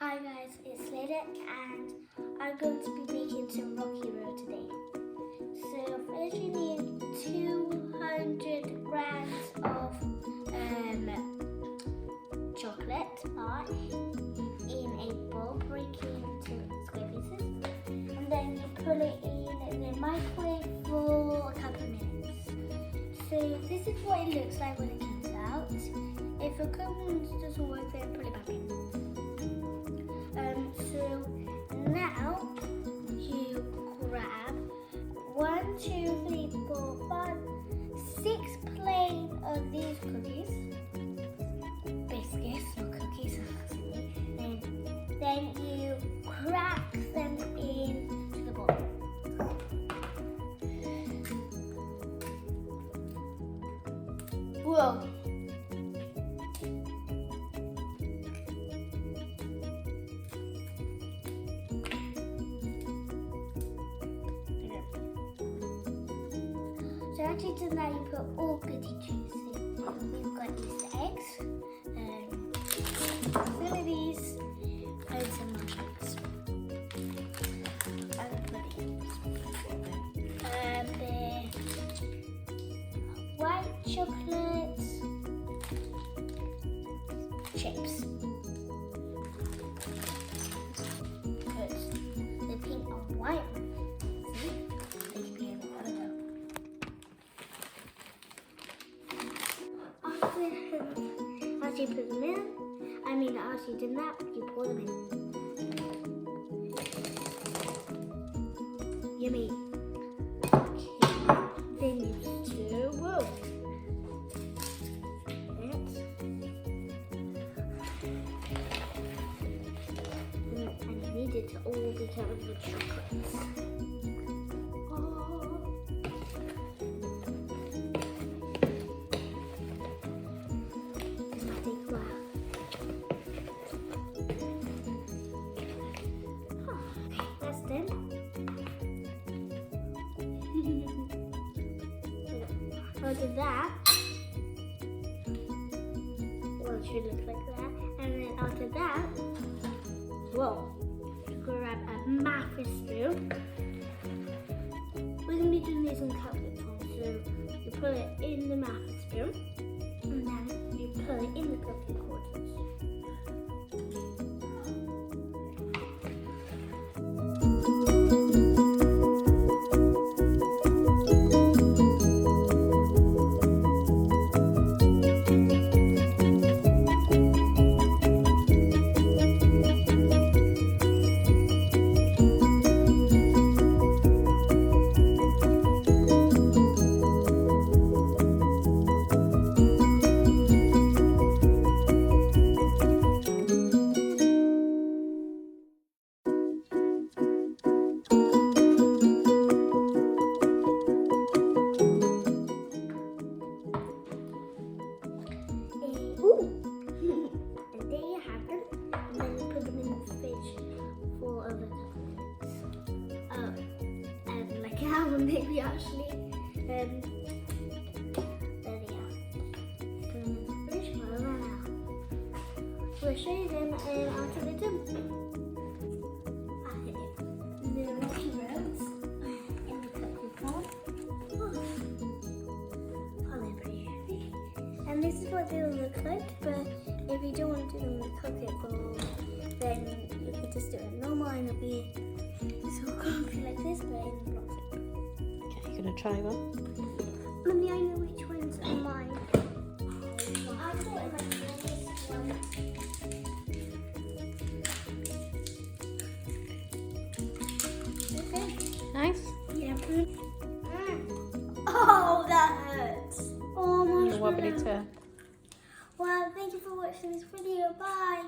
Hi guys, it's Layla and I'm going to be making some Rocky Road today. So first you need 200 grams of chocolate bar in a bowl, break it into square pieces, and then you put it in the microwave for a couple of minutes. So this is what it looks like when it comes out. If a couple of minutes doesn't work, then put it back in. So now you grab 1, 2, 3, 4, 5, 6 plain of these cookies, biscuits, not cookies, and then you crack them into the bowl. Whoa! So after to that, you put all goody juice in. We've got these eggs, some of these, and some marshmallows. I'm putting the white chocolate chips. Put the pink and white. After you put them in, after you do that, you pour them in. Yummy. Okay, then you do, whoa. And you need it to all be covered with chocolate. After that, well, it should look like that. And then after that, whoa, grab a muffin spoon. We're going to be doing this in cutlet form. So you put it in the muffin spoon, and then you put it in the cupcake quarters. Maybe actually, there they are. Put them in the fridge for a while. We'll show you them after they're done. The Rocky Roads in the cookie form. Oh, they're pretty heavy. And this is what they will look like, but if you don't want to do them in the cookie form, then you can just do it normal and it'll be so comfy like this, but in the plastic. Gonna try one? Mummy, I know which ones are mine. I thought it might be this one. Okay. Nice? Yeah. Oh, that hurts. Oh, my Wobbly too. Well, thank you for watching this video. Bye.